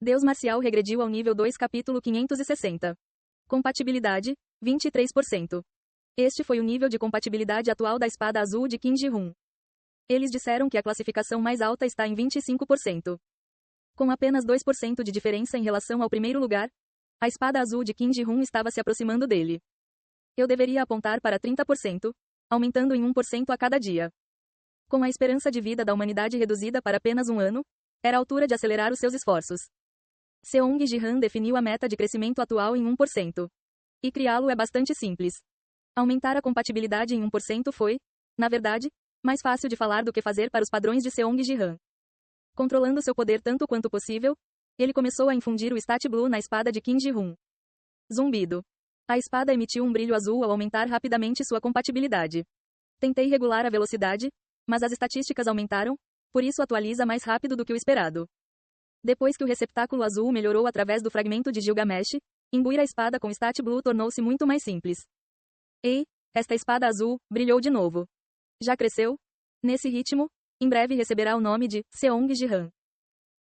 Deus marcial regrediu ao nível 2 capítulo 560. Compatibilidade, 23%. Este foi o nível de compatibilidade atual da espada azul de Kim Ji-hoon. Eles disseram que a classificação mais alta está em 25%. Com apenas 2% de diferença em relação ao primeiro lugar, a espada azul de Kim Ji-hoon estava se aproximando dele. Eu deveria apontar para 30%, aumentando em 1% a cada dia. Com a esperança de vida da humanidade reduzida para apenas um ano, era a altura de acelerar os seus esforços. Seong Ji-han definiu a meta de crescimento atual em 1%. E criá-lo é bastante simples. Aumentar a compatibilidade em 1% foi, na verdade, mais fácil de falar do que fazer para os padrões de Seong Ji-han. Controlando seu poder tanto quanto possível, ele começou a infundir o Stat Blue na espada de Kim Ji-hoon. Zumbido. A espada emitiu um brilho azul ao aumentar rapidamente sua compatibilidade. Tentei regular a velocidade, mas as estatísticas aumentaram, por isso atualiza mais rápido do que o esperado. Depois que o receptáculo azul melhorou através do fragmento de Gilgamesh, imbuir a espada com Stat Blue tornou-se muito mais simples. Ei, esta espada azul brilhou de novo. Já cresceu? Nesse ritmo, em breve receberá o nome de Seong Ji-han.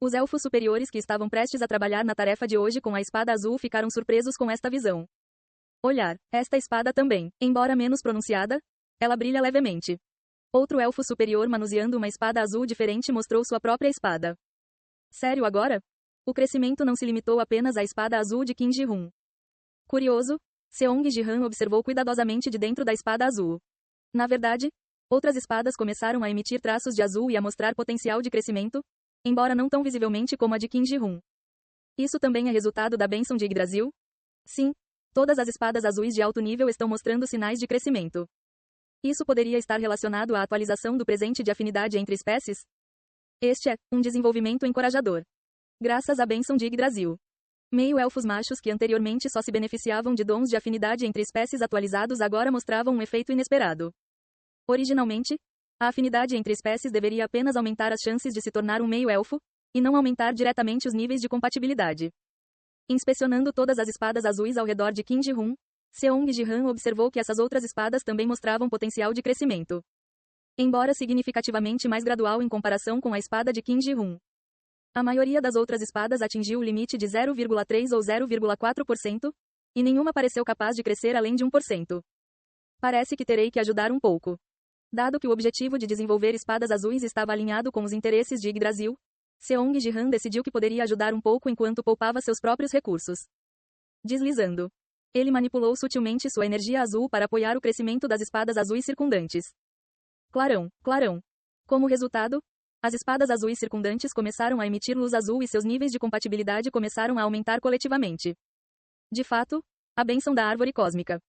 Os elfos superiores que estavam prestes a trabalhar na tarefa de hoje com a espada azul ficaram surpresos com esta visão. Olhar, esta espada também, embora menos pronunciada, ela brilha levemente. Outro elfo superior manuseando uma espada azul diferente mostrou sua própria espada. Sério agora? O crescimento não se limitou apenas à espada azul de Kim Ji-hoon. Curioso, Seong Ji-han observou cuidadosamente de dentro da espada azul. Na verdade, outras espadas começaram a emitir traços de azul e a mostrar potencial de crescimento, embora não tão visivelmente como a de Kim Ji-hoon. Isso também é resultado da bênção de Yggdrasil? Sim, todas as espadas azuis de alto nível estão mostrando sinais de crescimento. Isso poderia estar relacionado à atualização do presente de afinidade entre espécies? Este é um desenvolvimento encorajador. Graças à bênção de Yggdrasil. Meio-elfos machos que anteriormente só se beneficiavam de dons de afinidade entre espécies atualizados agora mostravam um efeito inesperado. Originalmente, a afinidade entre espécies deveria apenas aumentar as chances de se tornar um meio-elfo, e não aumentar diretamente os níveis de compatibilidade. Inspecionando todas as espadas azuis ao redor de Kim Ji-hoon, Seong Ji-han observou que essas outras espadas também mostravam potencial de crescimento. Embora significativamente mais gradual em comparação com a espada de Kim Ji-hoon. A maioria das outras espadas atingiu o limite de 0,3 ou 0,4%, e nenhuma pareceu capaz de crescer além de 1%. Parece que terei que ajudar um pouco. Dado que o objetivo de desenvolver espadas azuis estava alinhado com os interesses de Yggdrasil, Seong Ji-han decidiu que poderia ajudar um pouco enquanto poupava seus próprios recursos. Deslizando. Ele manipulou sutilmente sua energia azul para apoiar o crescimento das espadas azuis circundantes. Clarão, clarão. Como resultado, as espadas azuis circundantes começaram a emitir luz azul e seus níveis de compatibilidade começaram a aumentar coletivamente. De fato, a bênção da árvore cósmica.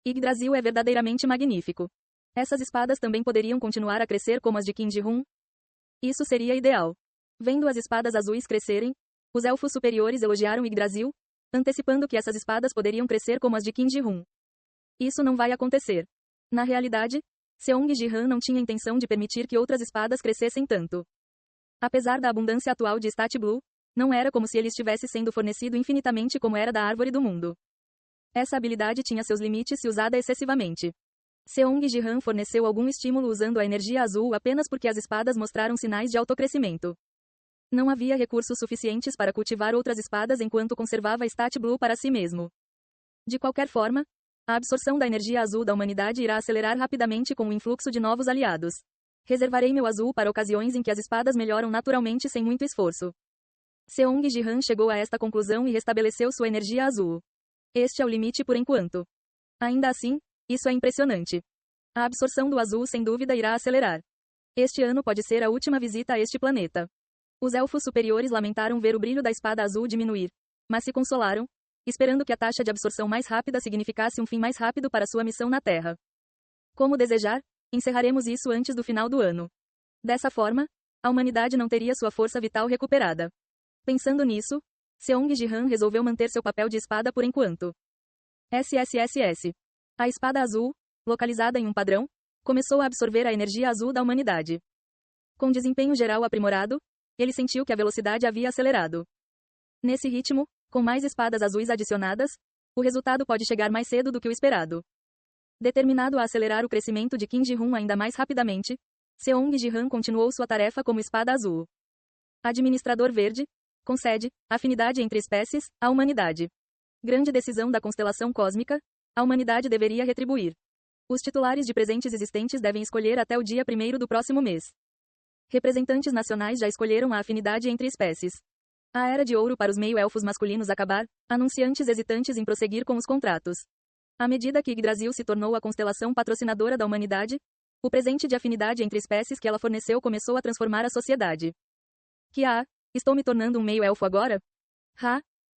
Yggdrasil é verdadeiramente magnífico. Essas espadas também poderiam continuar a crescer como as de Kim Ji-hoon? Isso seria ideal. Vendo as espadas azuis crescerem, os elfos superiores elogiaram Yggdrasil, antecipando que essas espadas poderiam crescer como as de Kim Ji-hoon. Isso não vai acontecer. Na realidade, Seong Ji-han não tinha intenção de permitir que outras espadas crescessem tanto. Apesar da abundância atual de Stat Blue, não era como se ele estivesse sendo fornecido infinitamente como era da árvore do mundo. Essa habilidade tinha seus limites se usada excessivamente. Seong Ji-han forneceu algum estímulo usando a energia azul apenas porque as espadas mostraram sinais de autocrescimento. Não havia recursos suficientes para cultivar outras espadas enquanto conservava Stat Blue para si mesmo. De qualquer forma, a absorção da energia azul da humanidade irá acelerar rapidamente com o influxo de novos aliados. Reservarei meu azul para ocasiões em que as espadas melhoram naturalmente sem muito esforço. Seong Ji-han chegou a esta conclusão e restabeleceu sua energia azul. Este é o limite por enquanto. Ainda assim, isso é impressionante. A absorção do azul sem dúvida irá acelerar. Este ano pode ser a última visita a este planeta. Os elfos superiores lamentaram ver o brilho da espada azul diminuir, mas se consolaram, esperando que a taxa de absorção mais rápida significasse um fim mais rápido para sua missão na Terra. Como desejar, encerraremos isso antes do final do ano. Dessa forma, a humanidade não teria sua força vital recuperada. Pensando nisso, Seong Ji-han resolveu manter seu papel de espada por enquanto. SSSS. A espada azul, localizada em um padrão, começou a absorver a energia azul da humanidade. Com desempenho geral aprimorado, ele sentiu que a velocidade havia acelerado. Nesse ritmo, com mais espadas azuis adicionadas, o resultado pode chegar mais cedo do que o esperado. Determinado a acelerar o crescimento de Kim Ji-hoon ainda mais rapidamente, Seong Ji-han continuou sua tarefa como espada azul. Administrador verde, Concede afinidade entre espécies à humanidade. Grande decisão da constelação cósmica, a humanidade deveria retribuir. Os titulares de presentes existentes devem escolher até o dia 1º do próximo mês. Representantes nacionais já escolheram a afinidade entre espécies. A era de ouro para os meio-elfos masculinos acabar, anunciantes hesitantes em prosseguir com os contratos. À medida que Yggdrasil se tornou a constelação patrocinadora da humanidade, o presente de afinidade entre espécies que ela forneceu começou a transformar a sociedade. Estou me tornando um meio-elfo agora?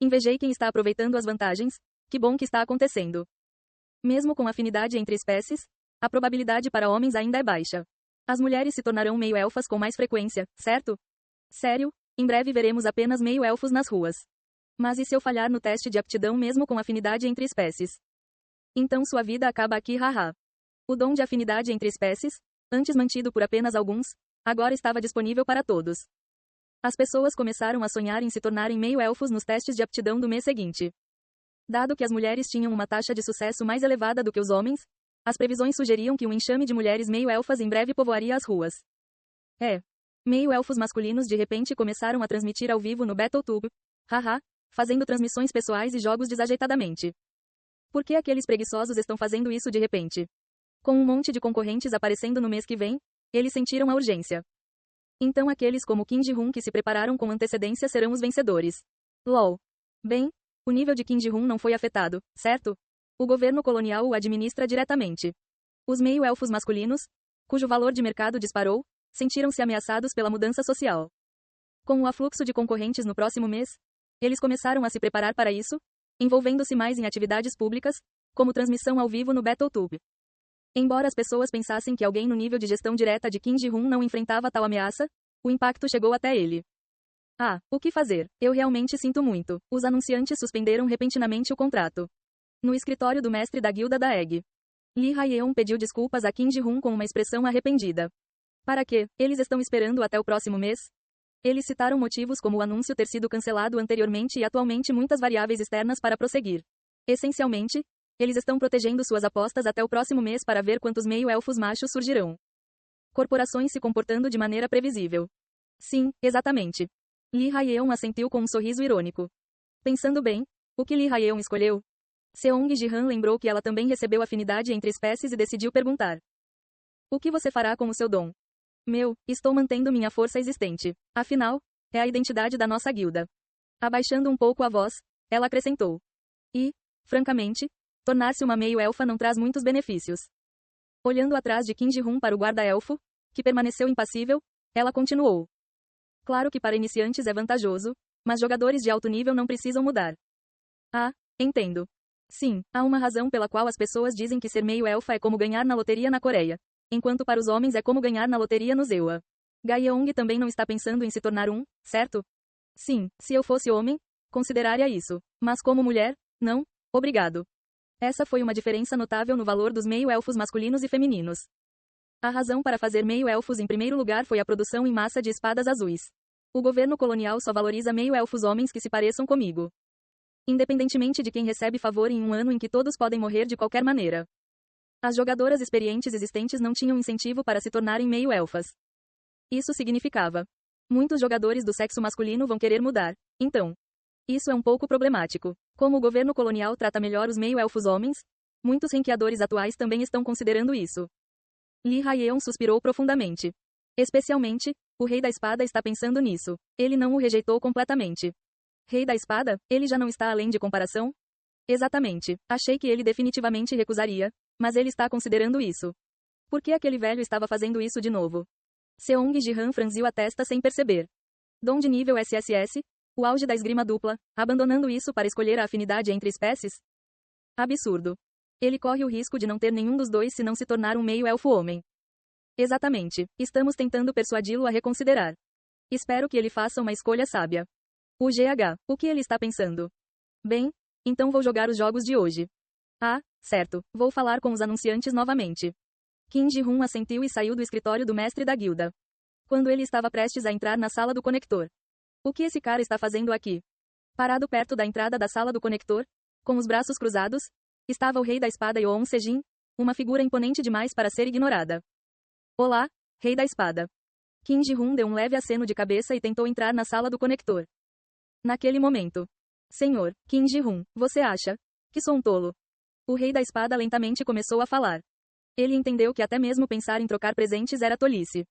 Invejei quem está aproveitando as vantagens, que bom que está acontecendo. Mesmo com afinidade entre espécies, a probabilidade para homens ainda é baixa. As mulheres se tornarão meio-elfas com mais frequência, certo? Sério, em breve veremos apenas meio-elfos nas ruas. Mas e se eu falhar no teste de aptidão mesmo com afinidade entre espécies? Então sua vida acaba aqui, O dom de afinidade entre espécies, antes mantido por apenas alguns, agora estava disponível para todos. As pessoas começaram a sonhar em se tornarem meio-elfos nos testes de aptidão do mês seguinte. Dado que as mulheres tinham uma taxa de sucesso mais elevada do que os homens, as previsões sugeriam que um enxame de mulheres meio-elfas em breve povoaria as ruas. Meio-elfos masculinos de repente começaram a transmitir ao vivo no Battletoad, fazendo transmissões pessoais e jogos desajeitadamente. Por que aqueles preguiçosos estão fazendo isso de repente? Com um monte de concorrentes aparecendo no mês que vem, eles sentiram a urgência. Então aqueles como Kim Ji-hoon que se prepararam com antecedência serão os vencedores. LOL. Bem, o nível de Kim Ji-hoon não foi afetado, certo? O governo colonial o administra diretamente. Os meio-elfos masculinos, cujo valor de mercado disparou, sentiram-se ameaçados pela mudança social. Com o afluxo de concorrentes no próximo mês, eles começaram a se preparar para isso, envolvendo-se mais em atividades públicas, como transmissão ao vivo no Battletoad. Embora as pessoas pensassem que alguém no nível de gestão direta de Kim Ji-hoon não enfrentava tal ameaça, o impacto chegou até ele. O que fazer? Eu realmente sinto muito. Os anunciantes suspenderam repentinamente o contrato. No escritório do mestre da guilda da Egg, Lee Hae-yeon pediu desculpas a Kim Ji-hoon com uma expressão arrependida. Para quê? Eles estão esperando até o próximo mês? Eles citaram motivos como o anúncio ter sido cancelado anteriormente e atualmente muitas variáveis externas para prosseguir. Essencialmente, eles estão protegendo suas apostas até o próximo mês para ver quantos meio-elfos machos surgirão. Corporações se comportando de maneira previsível. Sim, exatamente. Lee Hae-yeon assentiu com um sorriso irônico. Pensando bem, o que Lee Hae-yeon escolheu? Seong Ji-han lembrou que ela também recebeu afinidade entre espécies e decidiu perguntar. O que você fará com o seu dom? Estou mantendo minha força existente. Afinal, é a identidade da nossa guilda. Abaixando um pouco a voz, ela acrescentou. Francamente, tornar-se uma meio-elfa não traz muitos benefícios. Olhando atrás de Kim Ji-hoon para o guarda-elfo, que permaneceu impassível, ela continuou. Claro que para iniciantes é vantajoso, mas jogadores de alto nível não precisam mudar. Entendo. Sim, há uma razão pela qual as pessoas dizem que ser meio-elfa é como ganhar na loteria na Coreia, enquanto para os homens é como ganhar na loteria no Zewa. Gaeong também não está pensando em se tornar um, certo? Sim, se eu fosse homem, consideraria isso, mas como mulher, não, obrigado. Essa foi uma diferença notável no valor dos meio-elfos masculinos e femininos. A razão para fazer meio-elfos em primeiro lugar foi a produção em massa de espadas azuis. O governo colonial só valoriza meio-elfos homens que se pareçam comigo. Independentemente de quem recebe favor em um ano em que todos podem morrer de qualquer maneira. As jogadoras experientes existentes não tinham incentivo para se tornarem meio-elfas. Isso significava: muitos jogadores do sexo masculino vão querer mudar, então. Isso é um pouco problemático. Como o governo colonial trata melhor os meio-elfos homens, muitos ranqueadores atuais também estão considerando isso. Lee Hae-yeon suspirou profundamente. Especialmente, o Rei da Espada está pensando nisso. Ele não o rejeitou completamente. Rei da Espada, ele já não está além de comparação? Exatamente. Achei que ele definitivamente recusaria, mas ele está considerando isso. Por que aquele velho estava fazendo isso de novo? Seong Ji-han franziu a testa sem perceber. Dom de nível SSS, o auge da esgrima dupla, abandonando isso para escolher a afinidade entre espécies? Absurdo. Ele corre o risco de não ter nenhum dos dois se não se tornar um meio-elfo homem. Exatamente. Estamos tentando persuadi-lo a reconsiderar. Espero que ele faça uma escolha sábia. O que ele está pensando? Bem, então vou jogar os jogos de hoje. Certo, vou falar com os anunciantes novamente. Kim Ji-hoon assentiu e saiu do escritório do mestre da guilda. Quando ele estava prestes a entrar na sala do conector. O que esse cara está fazendo aqui? Parado perto da entrada da sala do conector, com os braços cruzados, estava o Rei da Espada Yoon Se-jin, uma figura imponente demais para ser ignorada. Olá, Rei da Espada. Kim Ji-hoon deu um leve aceno de cabeça e tentou entrar na sala do conector. Naquele momento. Senhor, Qin Ji-hun, você acha que sou um tolo? O rei da espada lentamente começou a falar. Ele entendeu que até mesmo pensar em trocar presentes era tolice.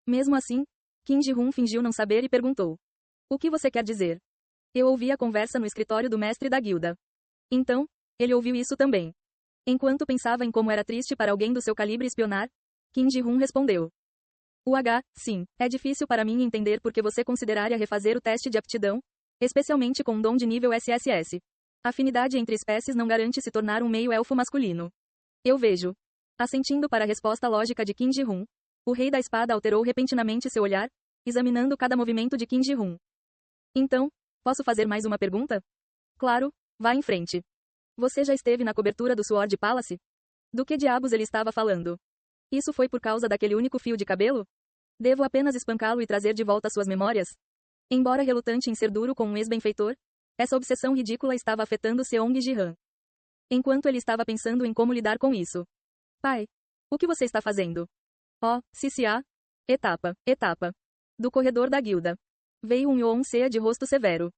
Mesmo assim, Qin Ji-hun fingiu não saber e perguntou. O que você quer dizer? Eu ouvi a conversa no escritório do mestre da guilda. Então, ele ouviu isso também. Enquanto pensava em como era triste para alguém do seu calibre espionar, Qin Ji-hun respondeu. Sim, é difícil para mim entender por que você consideraria refazer o teste de aptidão, especialmente com um dom de nível SSS. Afinidade entre espécies não garante se tornar um meio-elfo masculino. Eu vejo. Assentindo para a resposta lógica de Qin Ji-hun, o rei da espada alterou repentinamente seu olhar, examinando cada movimento de Qin Ji-hun. Então, posso fazer mais uma pergunta? Claro, vá em frente. Você já esteve na cobertura do Sword Palace? Do que diabos ele estava falando? Isso foi por causa daquele único fio de cabelo? Devo apenas espancá-lo e trazer de volta suas memórias? Embora relutante em ser duro com um ex-benfeitor, essa obsessão ridícula estava afetando Seong Ji-han. Enquanto ele estava pensando em como lidar com isso. Pai, o que você está fazendo? Oh, Cicia. Etapa. Do corredor da guilda. Veio um Yoon-Sea de rosto severo.